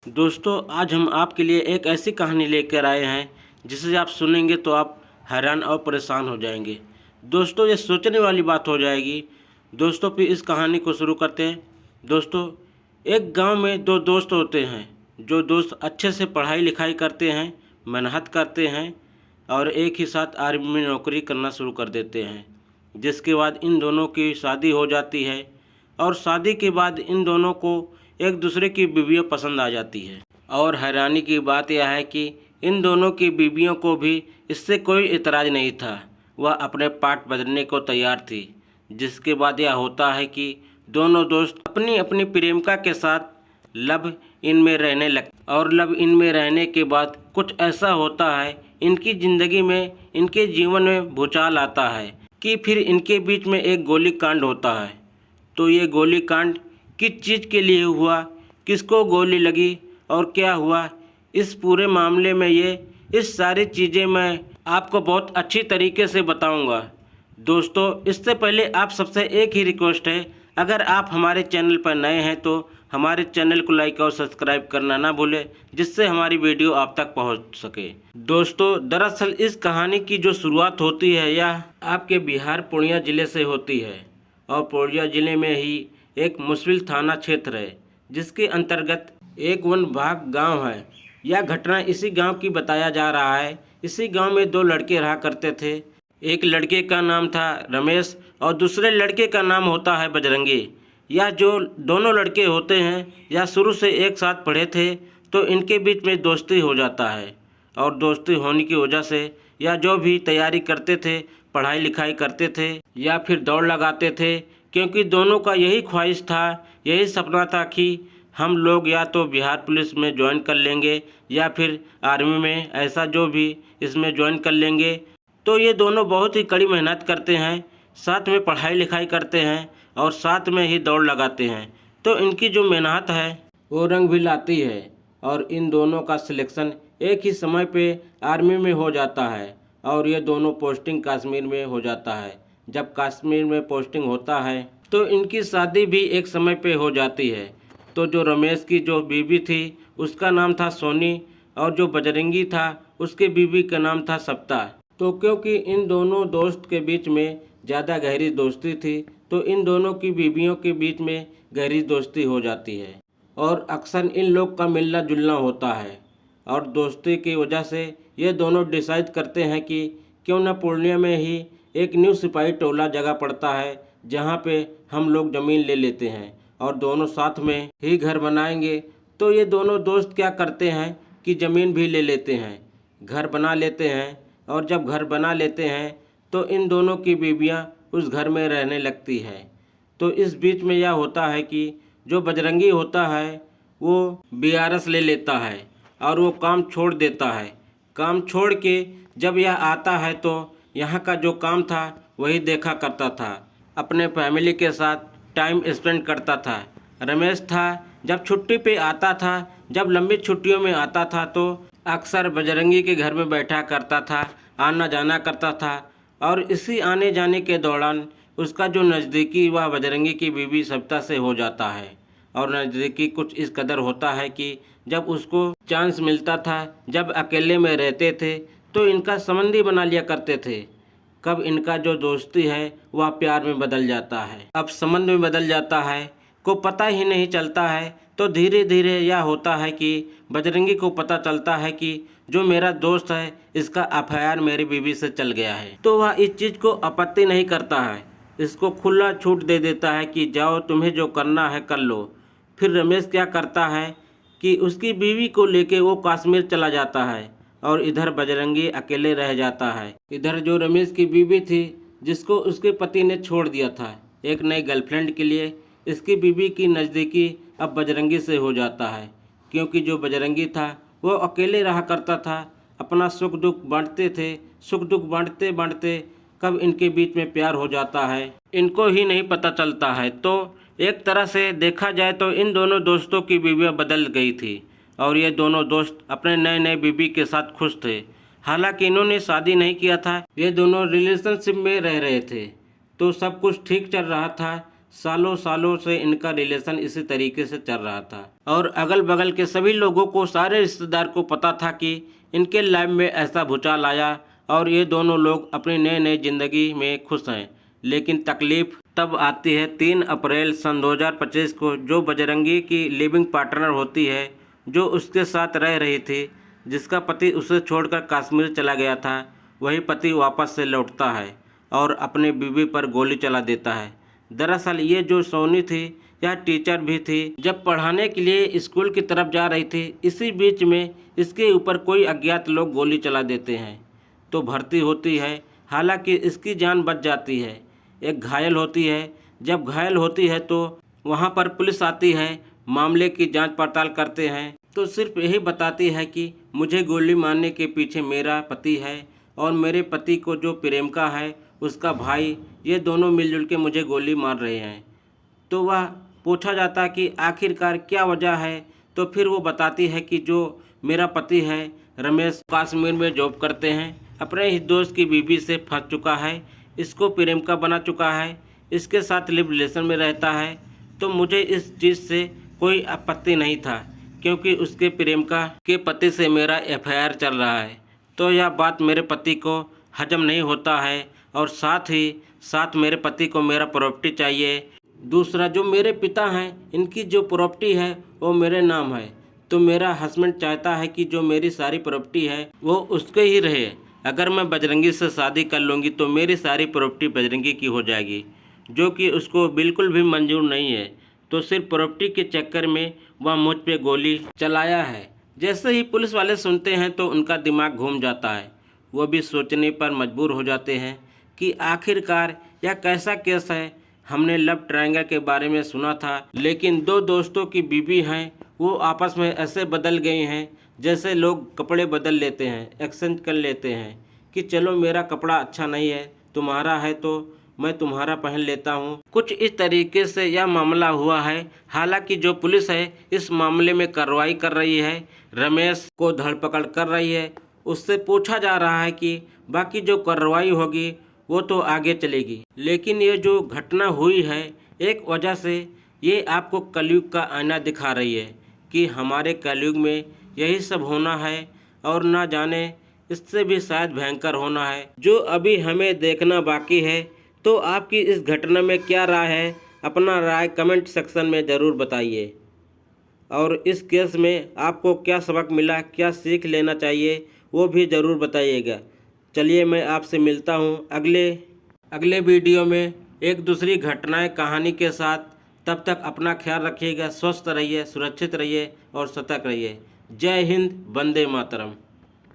दोस्तों आज हम आपके लिए एक ऐसी कहानी लेकर आए हैं जिसे आप सुनेंगे तो आप हैरान और परेशान हो जाएंगे। दोस्तों ये सोचने वाली बात हो जाएगी। दोस्तों फिर इस कहानी को शुरू करते हैं। दोस्तों एक गांव में दो दोस्त होते हैं। जो दोस्त अच्छे से पढ़ाई लिखाई करते हैं, मेहनत करते हैं और एक ही साथ आर्मी में नौकरी करना शुरू कर देते हैं। जिसके बाद इन दोनों की शादी हो जाती है और शादी के बाद इन दोनों को एक दूसरे की बीवियाँ पसंद आ जाती है। और हैरानी की बात यह है कि इन दोनों की बीवियों को भी इससे कोई इतराज़ नहीं था। वह अपने पार्ट बदलने को तैयार थी। जिसके बाद यह होता है कि दोनों दोस्त अपनी अपनी प्रेमिका के साथ लव इन में रहने लगते और लव इन में रहने के बाद कुछ ऐसा होता है इनकी ज़िंदगी में, इनके जीवन में भूचाल आता है कि फिर इनके बीच में एक गोली कांड होता है। तो ये गोली कांड किस चीज़ के लिए हुआ, किसको गोली लगी और क्या हुआ, इस पूरे मामले में इस सारी चीज़ें मैं आपको बहुत अच्छी तरीके से बताऊंगा। दोस्तों इससे पहले आप सबसे एक ही रिक्वेस्ट है, अगर आप हमारे चैनल पर नए हैं तो हमारे चैनल को लाइक और सब्सक्राइब करना ना भूलें, जिससे हमारी वीडियो आप तक पहुंच सके। दोस्तों दरअसल इस कहानी की जो शुरुआत होती है यह आपके बिहार पूर्णिया ज़िले से होती है। और पूर्णिया ज़िले में ही एक मुश्किल थाना क्षेत्र है जिसके अंतर्गत एक वन भाग गांव है। यह घटना इसी गांव की बताया जा रहा है। इसी गांव में दो लड़के रहा करते थे। एक लड़के का नाम था रमेश और दूसरे लड़के का नाम होता है बजरंगी। यह जो दोनों लड़के होते हैं यह शुरू से एक साथ पढ़े थे, तो इनके बीच में दोस्ती हो जाता है। और दोस्ती होने की वजह से यह जो भी तैयारी करते थे, पढ़ाई लिखाई करते थे या फिर दौड़ लगाते थे, क्योंकि दोनों का यही ख्वाहिश था, यही सपना था कि हम लोग या तो बिहार पुलिस में ज्वाइन कर लेंगे या फिर आर्मी में, ऐसा जो भी इसमें ज्वाइन कर लेंगे। तो ये दोनों बहुत ही कड़ी मेहनत करते हैं, साथ में पढ़ाई लिखाई करते हैं और साथ में ही दौड़ लगाते हैं। तो इनकी जो मेहनत है वो रंग भी लाती है और इन दोनों का सिलेक्शन एक ही समय पे आर्मी में हो जाता है। और ये दोनों पोस्टिंग कश्मीर में हो जाता है। जब कश्मीर में पोस्टिंग होता है तो इनकी शादी भी एक समय पे हो जाती है। तो जो रमेश की जो बीवी थी उसका नाम था सोनी और जो बजरंगी था उसके बीवी का नाम था सप्ता। तो क्योंकि इन दोनों दोस्त के बीच में ज़्यादा गहरी दोस्ती थी तो इन दोनों की बीवियों के बीच में गहरी दोस्ती हो जाती है और अक्सर इन लोग का मिलना जुलना होता है। और दोस्ती की वजह से ये दोनों डिसाइड करते हैं कि क्यों न पूर्णिया में ही एक न्यू सिपाही टोला जगह पड़ता है जहाँ पे हम लोग ज़मीन ले लेते हैं और दोनों साथ में ही घर बनाएंगे। तो ये दोनों दोस्त क्या करते हैं कि ज़मीन भी ले लेते हैं, घर बना लेते हैं। और जब घर बना लेते हैं तो इन दोनों की बीवियाँ उस घर में रहने लगती है। तो इस बीच में यह होता है कि जो बजरंगी होता है वो बीआरएस ले लेता है और वो काम छोड़ देता है। काम छोड़ के जब यह आता है तो यहाँ का जो काम था वही देखा करता था, अपने फैमिली के साथ टाइम स्पेंड करता था। रमेश था जब छुट्टी पे आता था, जब लंबी छुट्टियों में आता था तो अक्सर बजरंगी के घर में बैठा करता था, आना जाना करता था। और इसी आने जाने के दौरान उसका जो नज़दीकी वह बजरंगी की बीवी सविता से हो जाता है। और नज़दीकी कुछ इस कदर होता है कि जब उसको चांस मिलता था, जब अकेले में रहते थे तो इनका संबंधी बना लिया करते थे। कब इनका जो दोस्ती है वह प्यार में बदल जाता है, अब संबंध में बदल जाता है, को पता ही नहीं चलता है। तो धीरे धीरे यह होता है कि बजरंगी को पता चलता है कि जो मेरा दोस्त है इसका अफेयर मेरी बीवी से चल गया है। तो वह इस चीज़ को आपत्ति नहीं करता है, इसको खुला छूट दे देता है कि जाओ तुम्हें जो करना है कर लो। फिर रमेश क्या करता है कि उसकी बीवी को लेके वो कश्मीर चला जाता है और इधर बजरंगी अकेले रह जाता है। इधर जो रमेश की बीवी थी जिसको उसके पति ने छोड़ दिया था एक नई गर्लफ्रेंड के लिए, इसकी बीवी की नज़दीकी अब बजरंगी से हो जाता है। क्योंकि जो बजरंगी था वो अकेले रहा करता था, अपना सुख दुख बांटते थे। सुख दुख बांटते बांटते कब इनके बीच में प्यार हो जाता है इनको ही नहीं पता चलता है। तो एक तरह से देखा जाए तो इन दोनों दोस्तों की बीवियाँ बदल गई थी और ये दोनों दोस्त अपने नए नए बीवी के साथ खुश थे। हालांकि इन्होंने शादी नहीं किया था, ये दोनों रिलेशनशिप में रह रहे थे। तो सब कुछ ठीक चल रहा था। सालों सालों से इनका रिलेशन इसी तरीके से चल रहा था और अगल बगल के सभी लोगों को, सारे रिश्तेदार को पता था कि इनके लाइफ में ऐसा भूचाल आया और ये दोनों लोग अपनी नए नए ज़िंदगी में खुश हैं। लेकिन तकलीफ़ तब आती है 3 अप्रैल सन 2025 को, जो बजरंगी की लिविंग पार्टनर होती है, जो उसके साथ रह रही थी, जिसका पति उसे छोड़कर कश्मीर चला गया था, वही पति वापस से लौटता है और अपने बीवी पर गोली चला देता है। दरअसल ये जो सोनी थी यह टीचर भी थी, जब पढ़ाने के लिए स्कूल की तरफ जा रही थी, इसी बीच में इसके ऊपर कोई अज्ञात लोग गोली चला देते हैं तो भर्ती होती है। हालांकि इसकी जान बच जाती है। एक घायल होती है। जब घायल होती है तो वहां पर पुलिस आती है, मामले की जांच पड़ताल करते हैं तो सिर्फ यही बताती है कि मुझे गोली मारने के पीछे मेरा पति है और मेरे पति को जो प्रेमिका है उसका भाई, ये दोनों मिलजुल के मुझे गोली मार रहे हैं। तो वह पूछा जाता कि आखिरकार क्या वजह है, तो फिर वो बताती है कि जो मेरा पति है रमेश, कश्मीर में जॉब करते हैं, अपने ही दोस्त की बीवी से फंस चुका है, इसको प्रेमिका बना चुका है, इसके साथ लिव रिलेशन में रहता है। तो मुझे इस चीज़ से कोई आपत्ति नहीं था क्योंकि उसके प्रेमिका के पति से मेरा एफआईआर चल रहा है। तो यह बात मेरे पति को हजम नहीं होता है और साथ ही साथ मेरे पति को मेरा प्रॉपर्टी चाहिए। दूसरा, जो मेरे पिता हैं, इनकी जो प्रॉपर्टी है वो मेरे नाम है, तो मेरा हस्बैंड चाहता है कि जो मेरी सारी प्रॉपर्टी है वो उसके ही रहे। अगर मैं बजरंगी से शादी कर लूँगी तो मेरी सारी प्रॉपर्टी बजरंगी की हो जाएगी, जो कि उसको बिल्कुल भी मंजूर नहीं है। तो सिर्फ प्रॉपर्टी के चक्कर में वह मुझ पे गोली चलाया है। जैसे ही पुलिस वाले सुनते हैं तो उनका दिमाग घूम जाता है। वो भी सोचने पर मजबूर हो जाते हैं कि आखिरकार यह कैसा केस है। हमने लव ट्रायंगल के बारे में सुना था, लेकिन 2 दोस्तों की बीवी हैं, वो आपस में ऐसे बदल गई हैं जैसे लोग कपड़े बदल लेते हैं, एक्सचेंज कर लेते हैं कि चलो मेरा कपड़ा अच्छा नहीं है, तुम्हारा है तो मैं तुम्हारा पहन लेता हूँ। कुछ इस तरीके से यह मामला हुआ है। हालांकि जो पुलिस है इस मामले में कार्रवाई कर रही है, रमेश को धरपकड़ कर रही है। उससे पूछा जा रहा है कि बाकी जो कार्रवाई होगी वो तो आगे चलेगी, लेकिन ये जो घटना हुई है एक वजह से ये आपको कलयुग का आईना दिखा रही है कि हमारे कलयुग में यही सब होना है और ना जाने इससे भी शायद भयंकर होना है, जो अभी हमें देखना बाकी है। तो आपकी इस घटना में क्या राय है? अपना राय कमेंट सेक्शन में ज़रूर बताइए और इस केस में आपको क्या सबक मिला, क्या सीख लेना चाहिए, वो भी ज़रूर बताइएगा। चलिए मैं आपसे मिलता हूँ अगले वीडियो में एक दूसरी घटनाएं कहानी के साथ। तब तक अपना ख्याल रखिएगा, स्वस्थ रहिए, सुरक्षित रहिए और सतर्क रहिए। जय हिंद, वंदे मातरम।